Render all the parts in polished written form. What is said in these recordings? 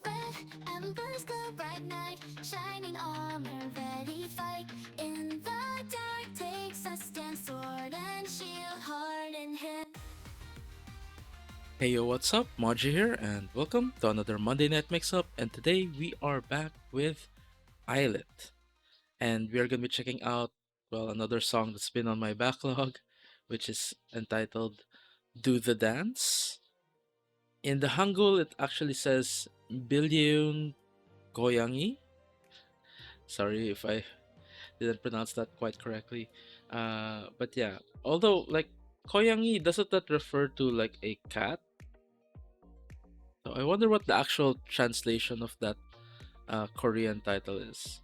Red embers glow bright night, shining armor ready fight. In the dark takes a stand, sword and shield, heart in hand. Hey yo, what's up? Maji here, and welcome to another Monday Night Mix Up. And today we are back with ILLIT, and we are gonna be checking out another song that's been on my backlog, which is entitled "Do the Dance." In the Hangul, it actually says "Bilyung Goyangi." Sorry if I didn't pronounce that quite correctly, but yeah. Although Koyangi, doesn't that refer to like a cat? So I wonder what the actual translation of that Korean title is.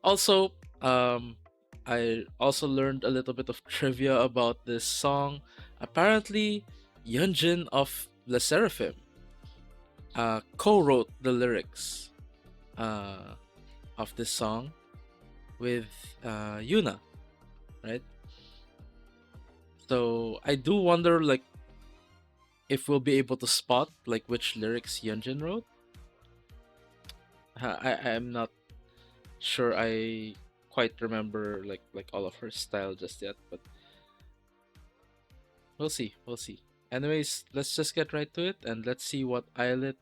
Also, I also learned a little bit of trivia about this song. Apparently, Yunjin of Le Seraphim co-wrote the lyrics uh, of this song with Yuna, right? So I do wonder, like, if we'll be able to spot like which lyrics Yunjin wrote. I'm not sure I quite remember like all of her style just yet, but we'll see. We'll see. Anyways, let's just get right to it and let's see what Islet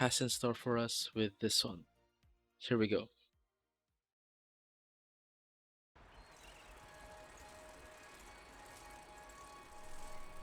has in store for us with this one. Here we go.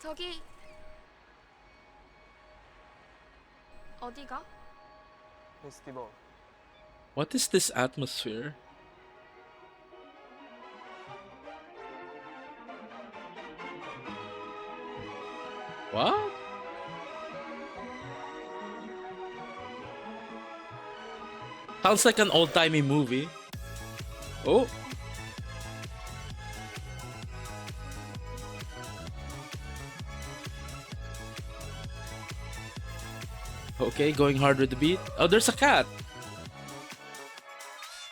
저기 어디가? 페스티벌. What is this atmosphere? What? Sounds like an old timey movie. Oh, okay, going hard with the beat. Oh, there's a cat.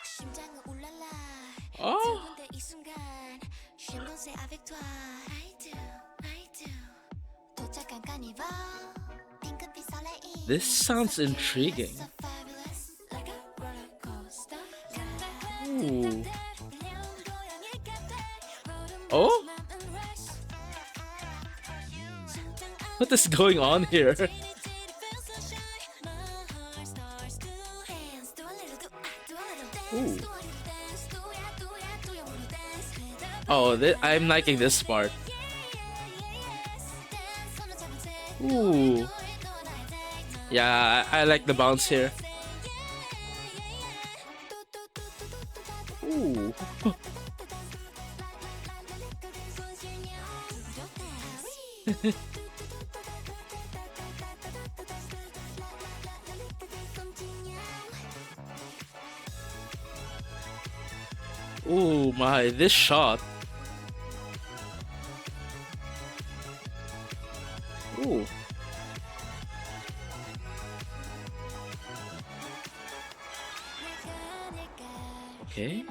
심장은 울랄라, Oh, 두근대 이 순간, 쉼 곳에 avec toi. I do, I do. 도착한 카니발, 핑크빛 설레임. this sounds intriguing. So fabulous, like a roller coaster. Ooh. Oh, what is going on here? Ooh. Oh, I'm liking this part. Ooh. Yeah, I like the bounce here. Ooh. Ooh, my, this shot. Ooh. Okay.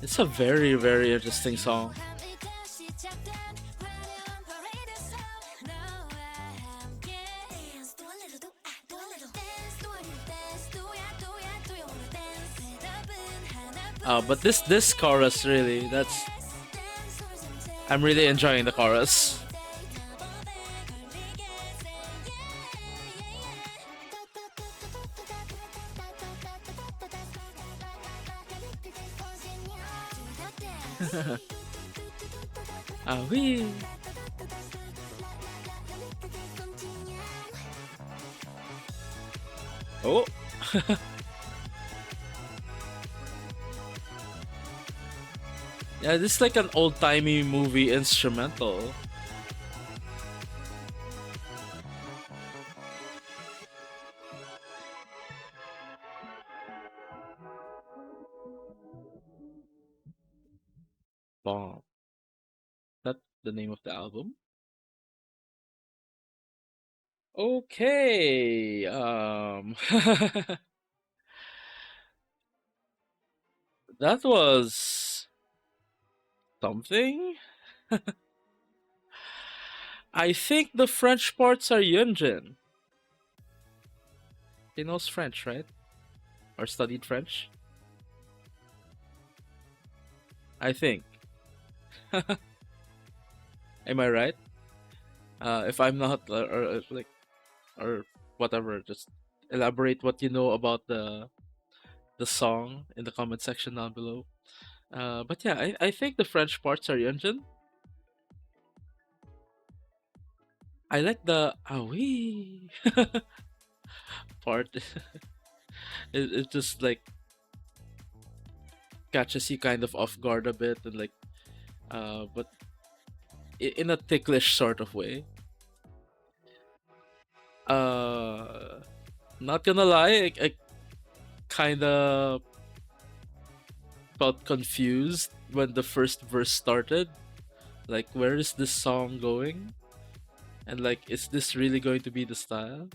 It's a very, very interesting song. But this chorus really, I'm really enjoying the chorus. Ah oui. Oh. Yeah, this is like an old timey movie instrumental. Bomb. That the name of the album? Okay. That was something. I think the French parts are Yunjin. He knows French, right? Or studied French? I think. Am I right? If I'm not, like, or whatever, just elaborate what you know about the song in the comment section down below. But yeah, I think the French parts are Yunjin. I like the ah oui part. It just like catches you kind of off guard a bit, and like but in a ticklish sort of way. Uh, Not gonna lie, I kind of felt confused when the first verse started. Like, where is this song going? And like, is this really going to be the style?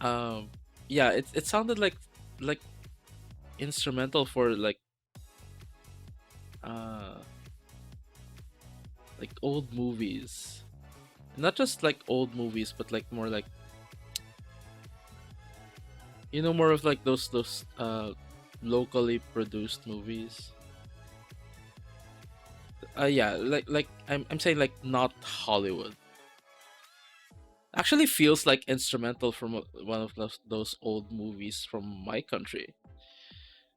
Um, yeah, it sounded like instrumental for uh like old movies. Not just like old movies, but like more like, more of like those locally produced movies. Yeah, like I'm saying, like, not Hollywood. Actually feels like instrumental from one of those old movies from my country.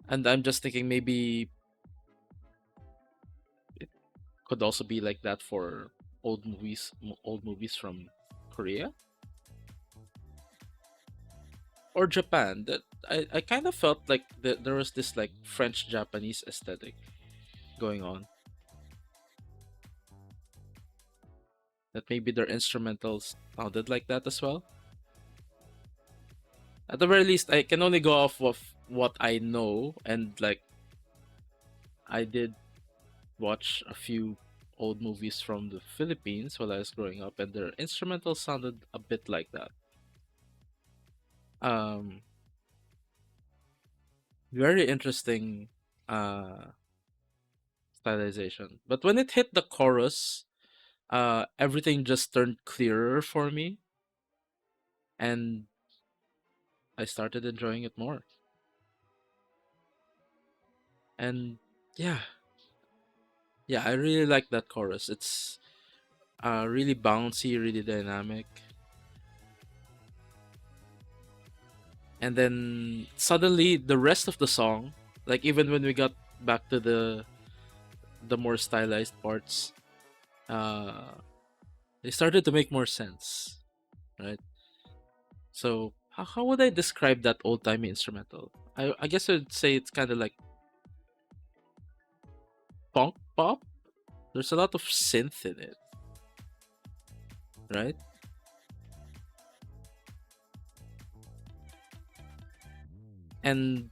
And I'm just thinking maybe it could also be like that for old movies from Korea or Japan. That I kind of felt like there was this like French Japanese aesthetic going on. That maybe their instrumentals sounded like that as well. At the very least, I can only go off of what I know, and like I did watch a few old movies from the Philippines while I was growing up, and their instrumentals sounded a bit like that. Um, Very interesting uh stylization. But when it hit the chorus, everything just turned clearer for me, and I started enjoying it more. And yeah, yeah, I really like that chorus. It's really bouncy, really dynamic. And then suddenly the rest of the song, like even when we got back to the more stylized parts, uh they started to make more sense, right? So how would I describe that old timey instrumental? I guess I'd say it's kind of like punk pop. There's a lot of synth in it, right? And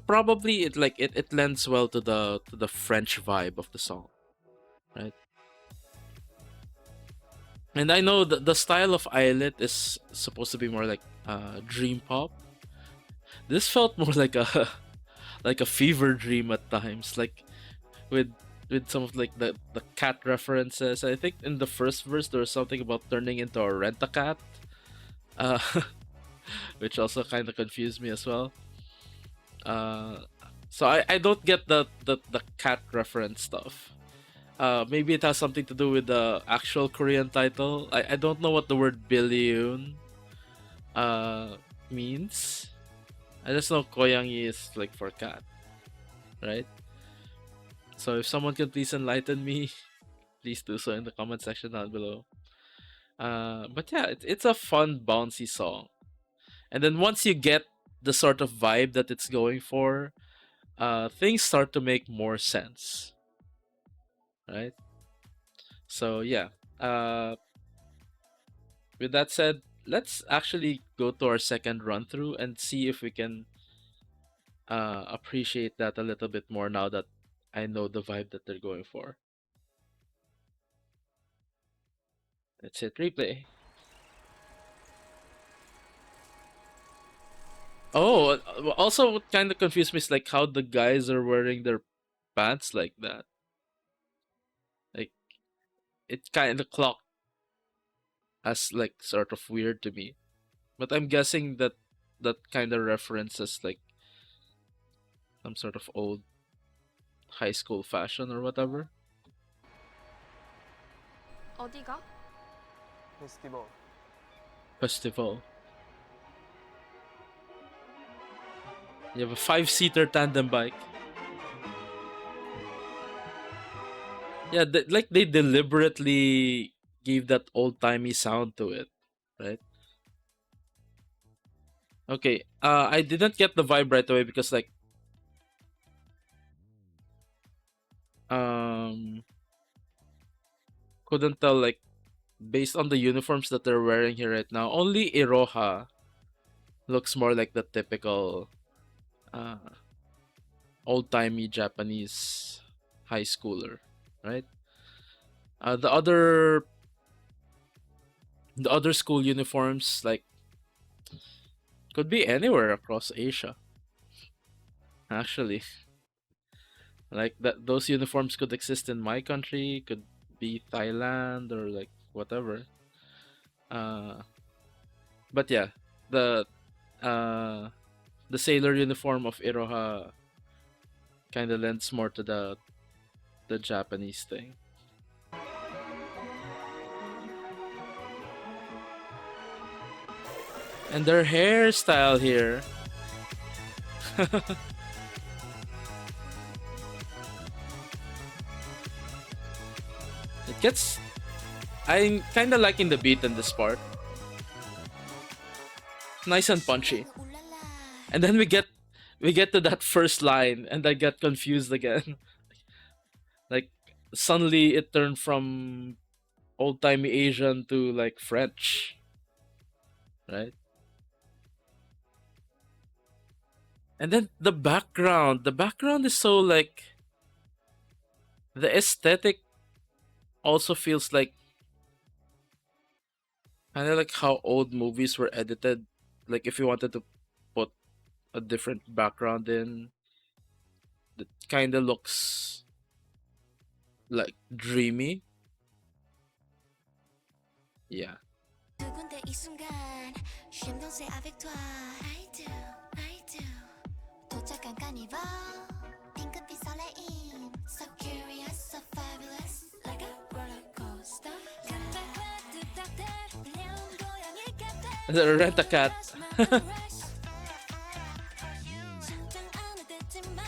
probably it lends well to the French vibe of the song, right? And I know the style of ILLIT is supposed to be more like dream pop. This felt more like a like a fever dream at times, like with some of like the cat references. I think in the first verse there was something about turning into a rent a cat, uh, which also kind of confused me as well. Uh, so I don't get the cat reference stuff. Maybe it has something to do with the actual Korean title. I don't know what the word billion uh means. I just know koyangi is like for cat, right? So if someone can please enlighten me, please do so in the comment section down below. But yeah, it's a fun bouncy song. And then once you get the sort of vibe that it's going for, things start to make more sense, right? So yeah. Uh, with that said, let's actually go to our second run through and see if we can appreciate that a little bit more now that I know the vibe that they're going for. Let's hit replay. Oh, also what kind of confused me is like how the guys are wearing their pants like that. Like it kind of clocked as like sort of weird to me. But I'm guessing that that kind of references like some sort of old high school fashion or whatever. 어디가? 페스티벌. Festival. You have a five-seater tandem bike. Yeah, like they deliberately gave that old-timey sound to it, right? Okay, I didn't get the vibe right away because like um couldn't tell like based on the uniforms that they're wearing here right now. Only Iroha looks more like the typical uh old-timey Japanese high schooler, right? The other school uniforms like could be anywhere across Asia. Actually, like that those uniforms could exist in my country, could be Thailand or like whatever. Uh, but yeah, the uh the sailor uniform of Iroha kind of lends more to the Japanese thing. And their hairstyle here. It gets. I'm kind of liking the beat in this part. Nice and punchy. And then we get to that first line, and I get confused again. Like suddenly it turned from old timey Asian to like French, right? And then the background is so like the aesthetic also feels like kind of like how old movies were edited. Like if you wanted to put a different background in, it kind of looks like dreamy. Yeah. 두근대 이 순간 Je me dansais avec toi I do, I do 도착한 carnival 핑크빛 설레임 So curious, so fabulous Like a roller coaster 근데 왜 뚝딱대 귀여운 고양이 같아 Rent a cat. 심장 안에 댔지만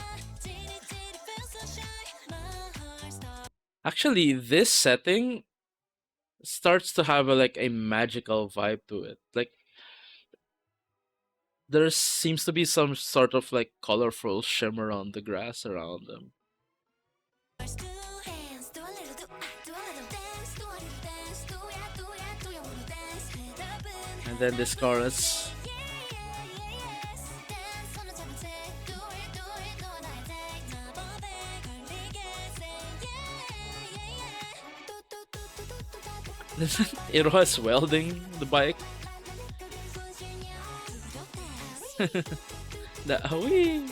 찌릿찌릿 feel so shy My heart stops Actually, this setting starts to have like a magical vibe to it. Like there seems to be some sort of like colorful shimmer on the grass around them. Do hands, do a little do a little dance, do a little dance, do ya, do ya, do ya wanna dance? Head up And then this chorus. yeah, yeah, yeah, yes. Dance, 손을 잡은 채 do it, 너와 나의 date. 마법에 걸리게 say yeah, yeah, yeah. 뚜뚜뚜뚜뚜뚜뚜뚜. Iroha's welding the bike. The wee.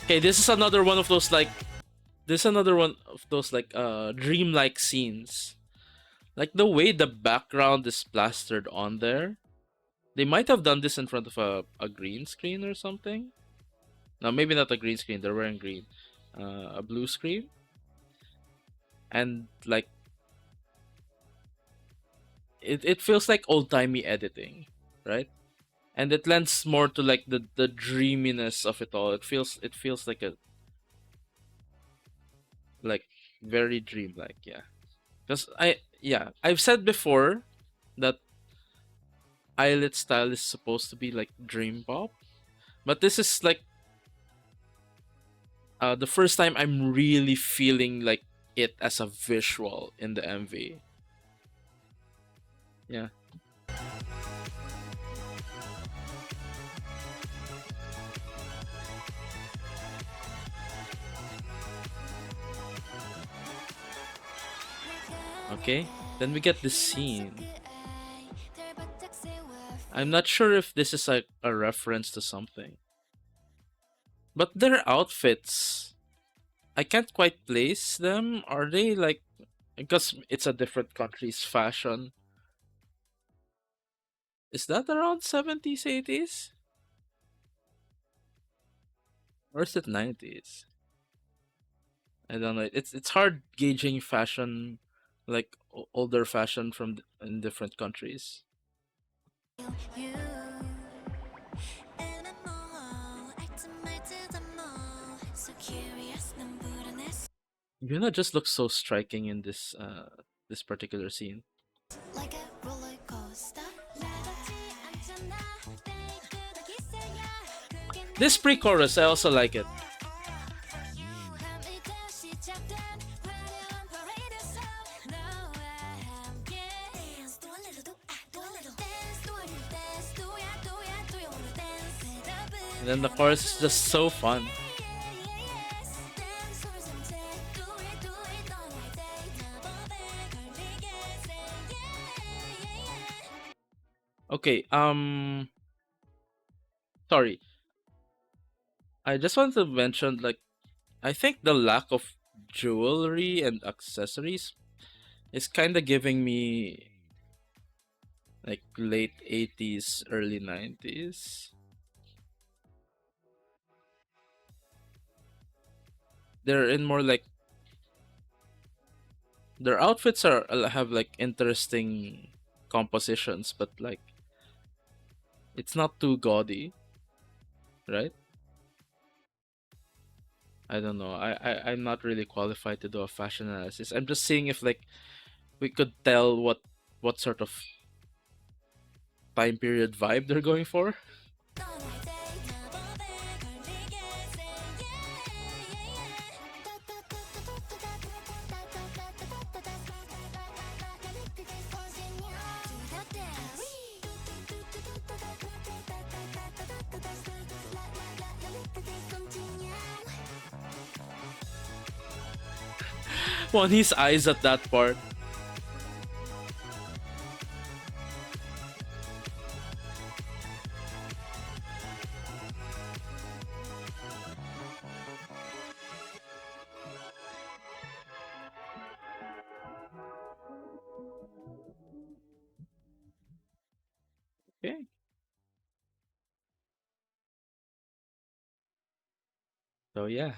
Okay, this is another one of those like dreamlike scenes. Like the way the background is plastered on there. They might have done this in front of a green screen or something. No, maybe not a green screen. They're wearing green. A blue screen. And like it feels like old-timey editing, right? And it lends more to like the dreaminess of it all. It feels like a like very dreamlike, yeah. Because I've said before that ILLIT style is supposed to be like dream pop, but this is like the first time I'm really feeling like it as a visual in the MV. Yeah. Okay. Then we get this scene. I'm not sure if this is like a reference to something. But their outfits, I can't quite place them. Are they like, because it's a different country's fashion? Is that around 70s, 80s? Or is it 90s? I don't know. It's hard gauging fashion, like older fashion from in different countries. Yuna just looks so striking in this particular scene. like a roller coaster. This pre-chorus, I also like it. And then the chorus is just so fun. Okay, sorry. I just want to mention, like, I think the lack of jewelry and accessories is kind of giving me like late 80s, early 90s. They're in more like their outfits are have like interesting compositions, but like it's not too gaudy, right? I don't know. I'm not really qualified to do a fashion analysis. I'm just seeing if like we could tell what sort of time period vibe they're going for. One his eyes at that part. Okay. So yeah.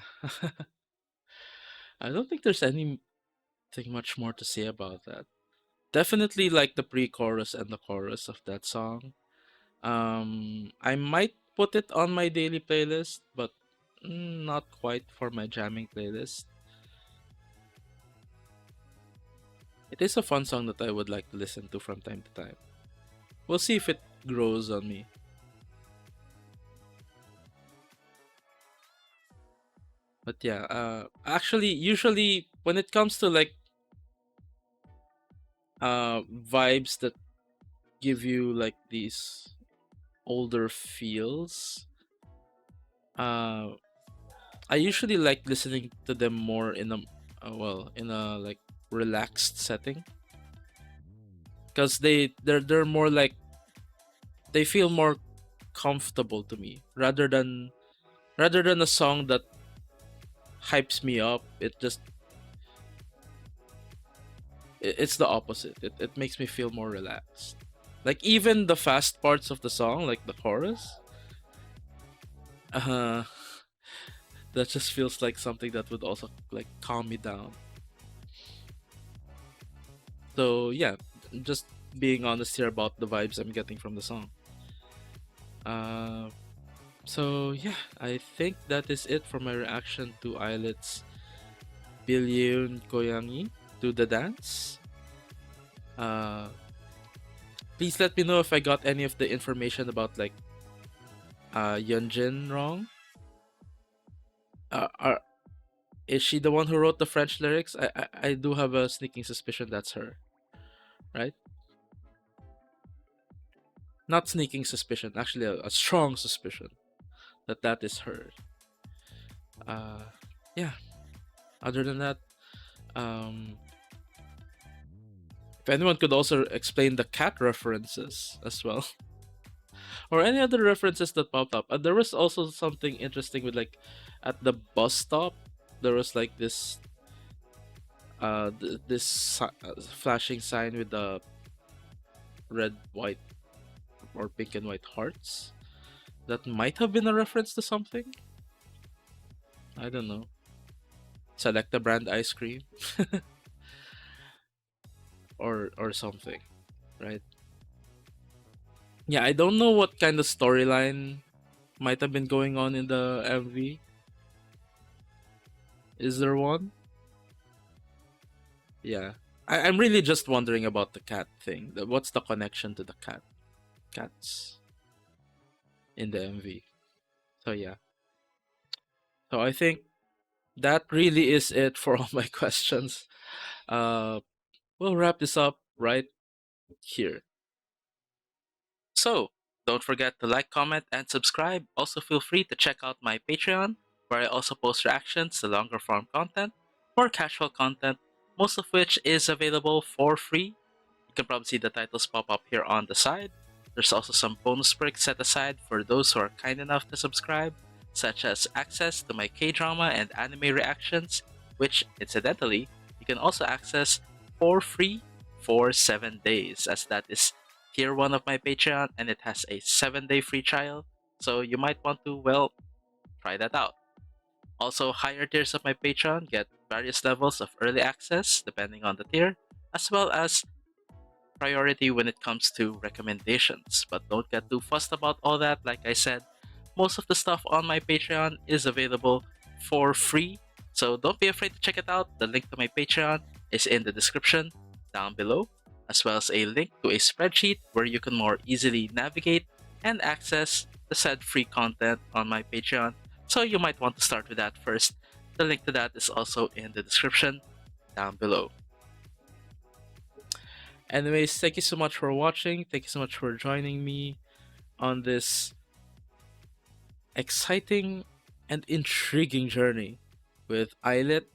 I don't think there's anything much more to say about that. Definitely like the pre-chorus and the chorus of that song. I might put it on my daily playlist, but not quite for my jamming playlist. It is a fun song that I would like to listen to from time to time. We'll see if it grows on me. But yeah, actually, usually when it comes to like vibes that give you like these older feels, uh, I usually like listening to them more in a in a like relaxed setting, because they're more like they feel more comfortable to me rather than a song that hypes me up. It's the opposite. It makes me feel more relaxed. Like even the fast parts of the song, like the chorus, uh, that just feels like something that would also like calm me down. So yeah, just being honest here about the vibes I'm getting from the song. Uh, so yeah, I think that is it for my reaction to ILLIT's Billion Koyangi to the dance. Uh, please let me know if I got any of the information about like Yunjin wrong. Are Is she the one who wrote the French lyrics? I do have a sneaking suspicion that's her, right? Not sneaking suspicion, actually a strong suspicion that that is her. Uh, yeah. Other than that, um, If anyone could also explain the cat references as well, or any other references that popped up. And there was also something interesting with like at the bus stop, there was like this flashing sign with the red, white, or pink and white hearts. That might have been a reference to something. I don't know. Select the brand ice cream, or something, right? Yeah, I don't know what kind of storyline might have been going on in the MV. Is there one? Yeah. I'm really just wondering about the cat thing. What's the connection to the cats in the MV? So yeah. So I think that really is it for all my questions. Uh, we'll wrap this up right here. So don't forget to like, comment, and subscribe. Also feel free to check out my Patreon, where I also post reactions to longer form content, more casual content, most of which is available for free. You can probably see the titles pop up here on the side. There's also some bonus perks set aside for those who are kind enough to subscribe, such as access to my K-drama and anime reactions, which, incidentally, you can also access for free for 7 days, as that is tier 1 of my Patreon and it has a 7-day free trial, so you might want to, well, try that out. Also, higher tiers of my Patreon get various levels of early access depending on the tier, as well as priority when it comes to recommendations. But don't get too fussed about all that. Like I said, most of the stuff on my Patreon is available for free. So don't be afraid to check it out. The link to my Patreon is in the description down below, as well as a link to a spreadsheet where you can more easily navigate and access the said free content on my Patreon. So you might want to start with that first. The link to that is also in the description down below. Anyways, thank you so much for watching. Thank you so much for joining me on this exciting and intriguing journey with ILLIT.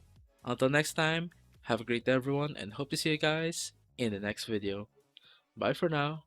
Until next time, have a great day everyone and hope to see you guys in the next video. Bye for now.